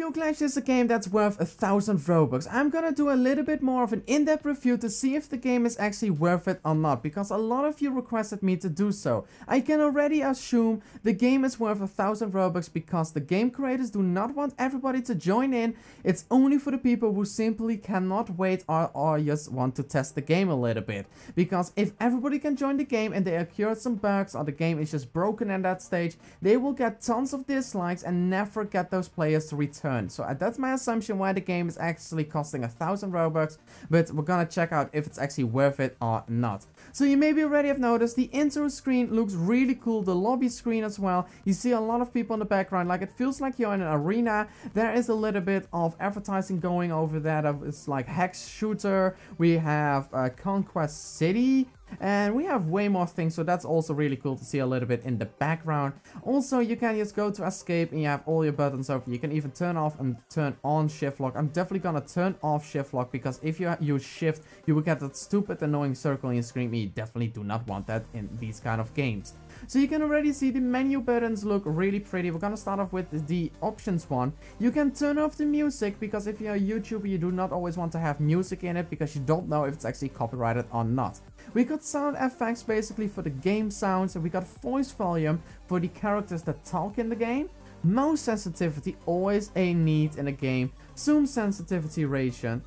Q-Clah is a game that's worth 1,000 Robux. I'm gonna do a little bit more of an in-depth review to see if the game is actually worth it or not, because a lot of you requested me to do so. I can already assume the game is worth 1,000 Robux because the game creators do not want everybody to join in. It's only for the people who simply cannot wait or just want to test the game a little bit. Because if everybody can join the game and they occurred some bugs or the game is just broken at that stage, they will get tons of dislikes and never get those players to return. So that's my assumption why the game is actually costing 1,000 Robux, but we're gonna check out if it's actually worth it or not. So you maybe already have noticed the intro screen looks really cool, the lobby screen as well. You see a lot of people in the background, like it feels like you're in an arena. There is a little bit of advertising going over that. It's like Hex Shooter, we have Conquest City, and we have way more things, so that's also really cool to see a little bit in the background. Also, you can just go to escape and you have all your buttons over. You can even turn off and turn on shift lock. I'm definitely gonna turn off shift lock because if you use shift, you will get that stupid annoying circle in your screen. You definitely do not want that in these kind of games. So you can already see the menu buttons look really pretty. We're gonna start off with the options one. You can turn off the music because if you're a YouTuber, you do not always want to have music in it because you don't know if it's actually copyrighted or not. We got sound effects basically for the game sounds, and we got voice volume for the characters that talk in the game. Mouse sensitivity, always a need in a game. Zoom sensitivity ratio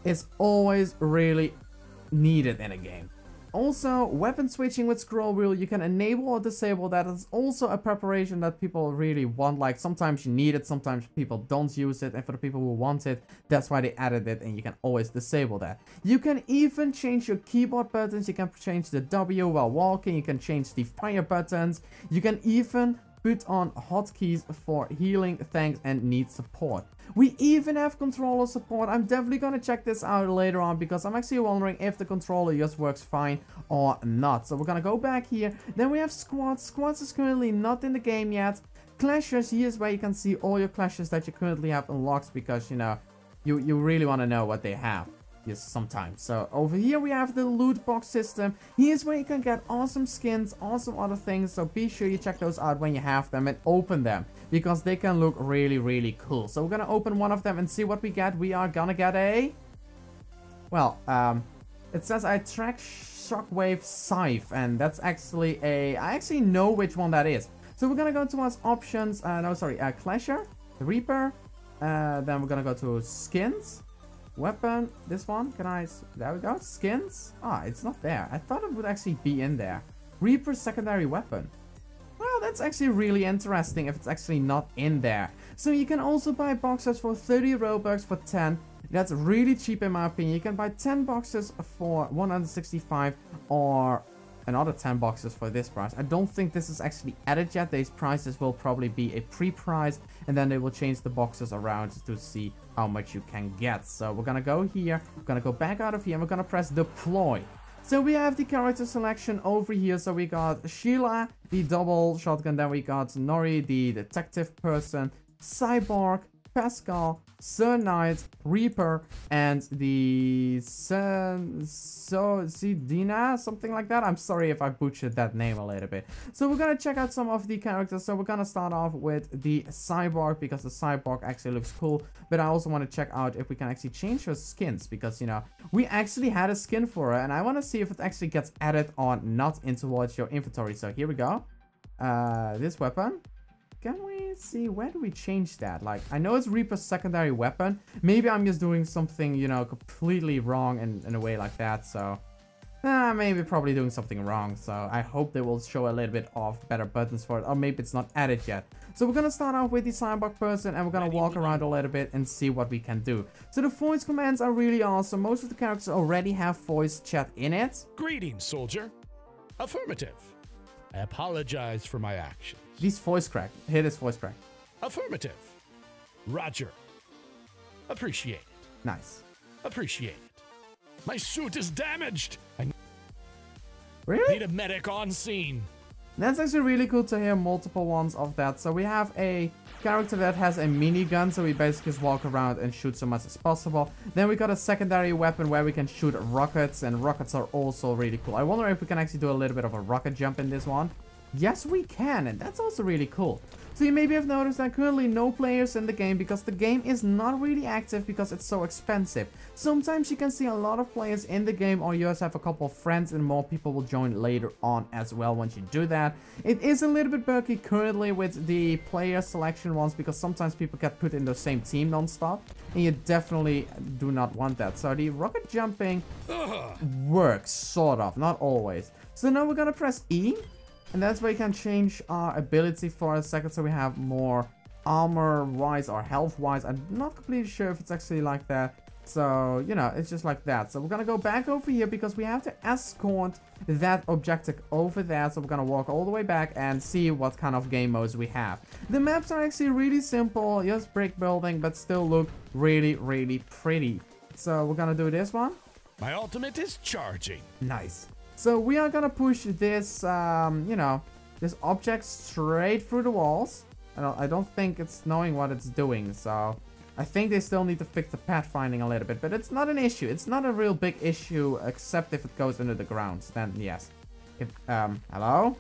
is always really needed in a game. Also, weapon switching with scroll wheel, you can enable or disable that. It's also a preparation that people really want. Like sometimes you need it, sometimes people don't use it, and for the people who want it, that's why they added it, and you can always disable that. You can even change your keyboard buttons. You can change the W while walking, you can change the fire buttons, you can even put on hotkeys for healing, thanks, and need support. We even have controller support. I'm definitely gonna check this out later on because I'm actually wondering if the controller just works fine or not. So we're gonna go back here. Then we have squads. Squads is currently not in the game yet. Clashes, here's where you can see all your clashes that you currently have unlocked because, you know, you really want to know what they have. Yes, sometimes. So over here we have the loot box system. Here's where you can get awesome skins, awesome other things. So be sure you check those out when you have them and open them because they can look really, really cool. So we're gonna open one of them and see what we get. We are gonna get a... Well, it says I track shockwave scythe, and that's actually a... I actually know which one that is. So we're gonna go towards options. Clasher, Reaper. Then we're gonna go to skins. Weapon, this one, there we go, skins. It's not there. I thought it would actually be in there. Reaper secondary weapon. Well, that's actually really interesting if it's actually not in there. So you can also buy boxes for 30 Robux for 10. That's really cheap in my opinion. You can buy 10 boxes for 165 or another 10 boxes for this price. I don't think this is actually added yet. These prices will probably be a pre-price and then they will change the boxes around to see how much you can get. So we're gonna go here, we're gonna go back out of here and we're gonna press deploy. So we have the character selection over here. So we got Sheila, the double shotgun, then we got Nori, the detective person, Cyborg, Pascal, Sir Knight, Reaper, and the Sidina, something like that. I'm sorry if I butchered that name a little bit. So we're gonna check out some of the characters. So we're gonna start off with the Cyborg because the Cyborg actually looks cool. But I also want to check out if we can actually change her skins because, you know, we actually had a skin for her and I want to see if it actually gets added or not into your inventory. So here we go. This weapon. Can we see, where do we change that? Like, I know it's Reaper's secondary weapon. Maybe I'm just doing something, you know, completely wrong in a way like that. So, maybe probably doing something wrong. So, I hope they will show a little bit of better buttons for it. Or maybe it's not added yet. So, we're going to start off with the Cyborg person. And we're going to walk around a little bit and see what we can do. So, the voice commands are really awesome. Most of the characters already have voice chat in it. Greetings, soldier. Affirmative. I apologize for my actions. These voice crack. Hear this voice crack. Affirmative. Roger. Appreciate it. Nice. Appreciate it. My suit is damaged. I really need a medic on scene. That's actually really cool to hear multiple ones of that. So we have a character that has a minigun, so we basically just walk around and shoot so much as possible. Then we got a secondary weapon where we can shoot rockets, and rockets are also really cool. I wonder if we can actually do a little bit of a rocket jump in this one. Yes, we can, and that's also really cool. So you maybe have noticed that currently no players in the game because the game is not really active because it's so expensive. Sometimes you can see a lot of players in the game, or you just have a couple of friends and more people will join later on as well once you do that. It is a little bit buggy currently with the player selection ones because sometimes people get put in the same team non-stop, and you definitely do not want that. So the rocket jumping works, sort of, not always. So now we're gonna press E. And that's where you can change our ability for a second, so we have more armor-wise or health-wise. I'm not completely sure if it's actually like that. So, you know, it's just like that. So we're gonna go back over here because we have to escort that objective over there. So we're gonna walk all the way back and see what kind of game modes we have. The maps are actually really simple, just brick building, but still look really, really pretty. So we're gonna do this one. My ultimate is charging. Nice. So we are gonna push this, you know, this object straight through the walls. I don't think it's knowing what it's doing, so I think they still need to fix the pathfinding a little bit, but it's not an issue. It's not a real big issue, except if it goes under the ground. Then yes. Hello?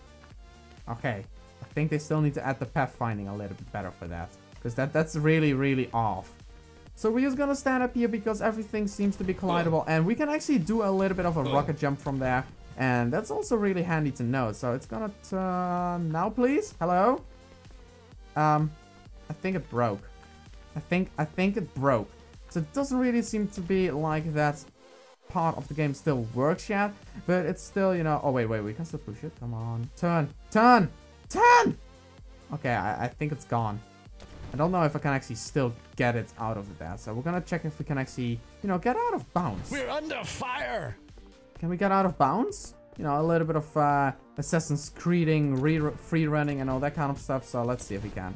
Okay. I think they still need to add the pathfinding a little bit better for that, because that's really, really off. So we're just gonna stand up here because everything seems to be collidable, and we can actually do a little bit of a rocket jump from there. And that's also really handy to know. So it's gonna turn now, please. Hello? I think it broke. I think it broke. So it doesn't really seem to be like that part of the game still works yet. But it's still, you know... Oh, wait. We can still push it. Come on. Turn! Okay, I think it's gone. I don't know if I can actually still get it out of there. So we're gonna check if we can actually, you know, get out of bounds. We're under fire! Can we get out of bounds? You know, a little bit of Assassin's Creeding, free running and all that kind of stuff. So let's see if we can.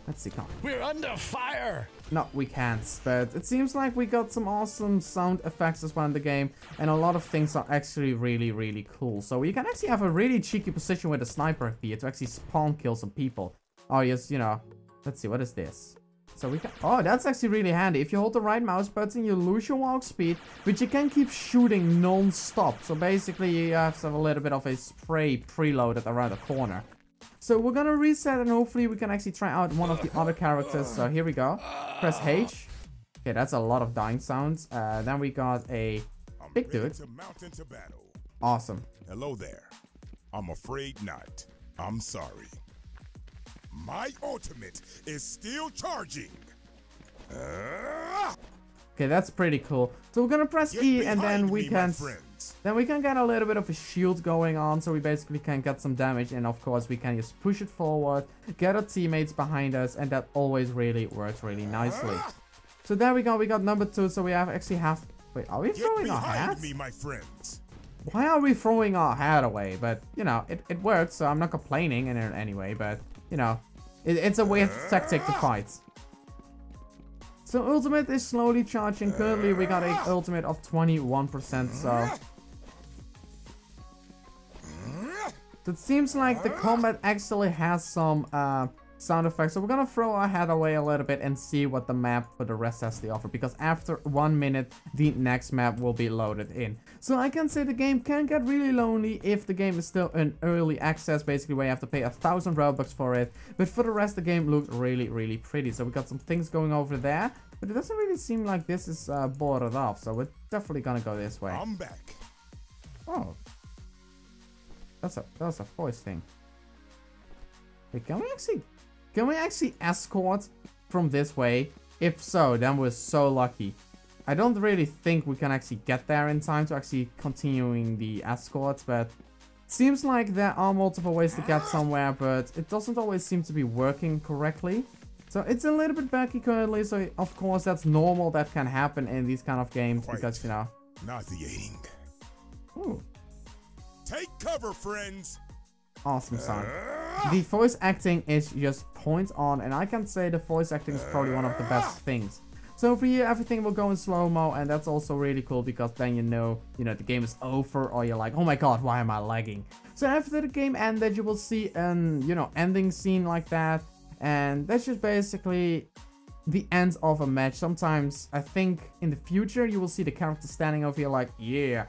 Let's see, come on. We're under fire! No, we can't. But it seems like we got some awesome sound effects as well in the game. And a lot of things are actually really, really cool. So you can actually have a really cheeky position with a sniper here to actually spawn kill some people. Oh, yes, you know. Let's see, what is this? So we can... Oh, that's actually really handy. If you hold the right mouse button, you lose your walk speed, but you can keep shooting non-stop. So basically, you have to have a little bit of a spray preloaded around the corner. So we're gonna reset, and hopefully we can actually try out one of the other characters. So here we go. Press H. Okay, that's a lot of dying sounds. Then we got a big dude. Awesome. Hello there. I'm afraid not. I'm sorry. My ultimate is still charging. Okay, that's pretty cool. So we're gonna press E, and then we can get a little bit of a shield going on, so we basically can get some damage. And of course, we can just push it forward, get our teammates behind us, and that always really works really nicely. So there we go. We got number 2. So we actually have. Wait, are we throwing our hat? My friends. Why are we throwing our hat away? But you know, it works, so I'm not complaining in any way. But you know, it's a weird tactic to fight. So ultimate is slowly charging. Currently we got an ultimate of 21%, so it seems like the combat actually has some sound effects. So we're gonna throw our head away a little bit and see what the map for the rest has to offer, because after 1 minute the next map will be loaded in. So I can say the game can get really lonely if the game is still in early access, basically where you have to pay 1,000 Robux for it. But for the rest, the game looks really, really pretty. So we got some things going over there, but it doesn't really seem like this is boarded off. So we're definitely gonna go this way. I'm back. Oh, that's a voice thing. Wait, can we actually escort from this way? If so, then we're so lucky. I don't really think we can actually get there in time to actually continuing the escorts, but it seems like there are multiple ways to get somewhere, but it doesn't always seem to be working correctly. So it's a little bit buggy currently, so of course that's normal. That can happen in these kind of games because, you know. Nauseating. Ooh. Take cover, friends. Awesome sound. The voice acting is just point on, and I can say the voice acting is probably one of the best things. So for you, everything will go in slow-mo, and that's also really cool because then you know the game is over, or you're like, oh my god, why am I lagging? So after the game ended, you will see an ending scene like that, and that's just basically the end of a match. Sometimes I think in the future you will see the character standing over here like, yeah,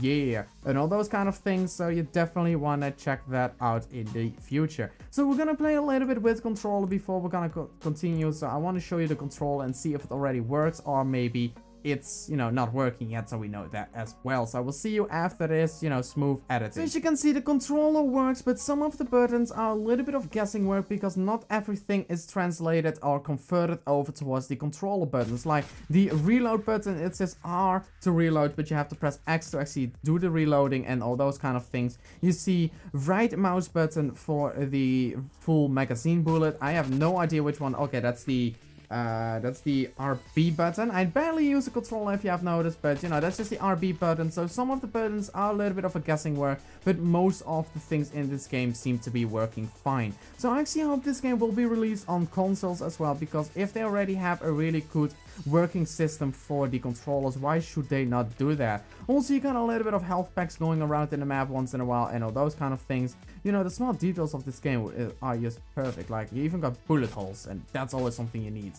yeah, and all those kind of things. So you definitely want to check that out in the future. So we're gonna play a little bit with controller before we're gonna continue. So I want to show you the controller and see if it already works, or maybe it's, you know, not working yet, so we know that as well. So I will see you after this, you know, smooth editing. So as you can see, the controller works, but some of the buttons are a little bit of guessing work because not everything is translated or converted over towards the controller buttons. Like the reload button, it says R to reload, but you have to press X to actually do the reloading and all those kind of things. You see right mouse button for the full magazine bullet. I have no idea which one. Okay, that's the RB button. I barely use the controller if you have noticed, but you know, that's just the RB button. So some of the buttons are a little bit of a guessing work, but most of the things in this game seem to be working fine. So I actually hope this game will be released on consoles as well, because if they already have a really good working system for the controllers, why should they not do that? Also, you got a little bit of health packs going around in the map once in a while and all those kind of things. You know, the small details of this game are just perfect. Like, you even got bullet holes, and that's always something you need.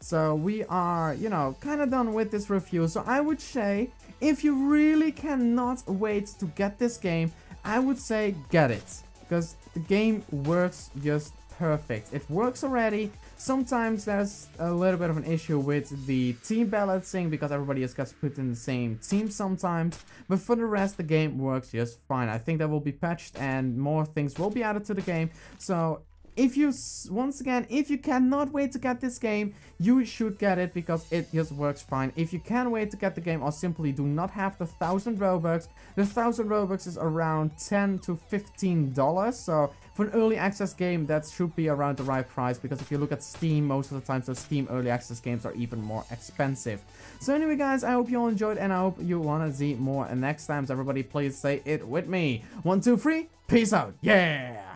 So we are, you know, kind of done with this review. So I would say, if you really cannot wait to get this game, I would say get it, because the game works just perfect. It works already. Sometimes there's a little bit of an issue with the team balancing because everybody just gets put in the same team sometimes, but for the rest the game works just fine. I think that will be patched and more things will be added to the game. So if you, once again, if you cannot wait to get this game, you should get it because it just works fine. If you can wait to get the game or simply do not have the 1,000 Robux, the 1,000 Robux is around $10 to $15. So for an early access game, that should be around the right price, because if you look at Steam, most of the time, so Steam early access games are even more expensive. So anyway, guys, I hope you all enjoyed and I hope you want to see more. And next time, everybody, please say it with me. 1, 2, 3, peace out. Yeah!